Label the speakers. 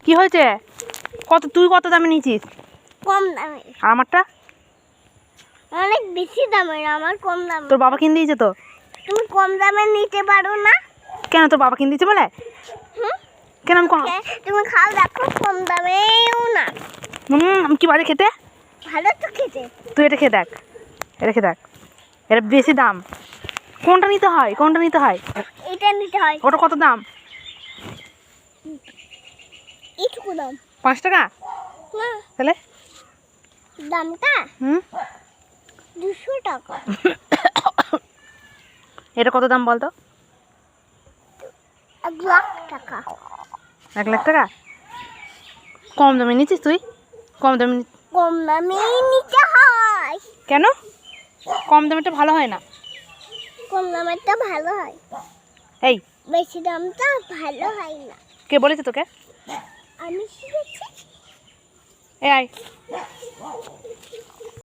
Speaker 1: কি হয়েছে? তুই কত দামে নিয়েছিস?
Speaker 2: কম দামে।
Speaker 1: আর আমারটা?
Speaker 2: অনেক বেশি দামের, আমার কম দামে।
Speaker 1: তোর বাবা কিনে দিয়েছে তো?
Speaker 2: তুমি কম দামে নিতে পারো না?
Speaker 1: কেন, তোর বাবা কিনে দিয়েছে বলে? কেন আমি
Speaker 2: তুমি খাও, দেখো কম দামেও না।
Speaker 1: আমি কি বাজে খেতে?
Speaker 2: ভালো তো খেতে।
Speaker 1: তুই এটা খেয়ে দেখ, এটা খেয়ে দেখ, এটা বেশি দাম। কোনটা নিতে হয়?
Speaker 2: এটা নিতে হয়।
Speaker 1: ওটা কত দাম?
Speaker 2: এইটুকু দাম।
Speaker 1: 5 টাকা?
Speaker 2: না,
Speaker 1: তাহলে
Speaker 2: দামটা 200 টাকা।
Speaker 1: এটা কত দাম বলতো?
Speaker 2: 1 লাখ টাকা।
Speaker 1: 1 লাখ টাকা? কম দামে নিচ্ছিস তুই? কম দামে
Speaker 2: নিতে হয়।
Speaker 1: কেন? কম দামেটা ভালো হয় না?
Speaker 2: কম দামেরটা ভালো হয়।
Speaker 1: এই,
Speaker 2: বেশি দামটা ভালো হয় না।
Speaker 1: কে বলেছে তোকে?
Speaker 2: আমি শিখেছি।
Speaker 1: এই আয়।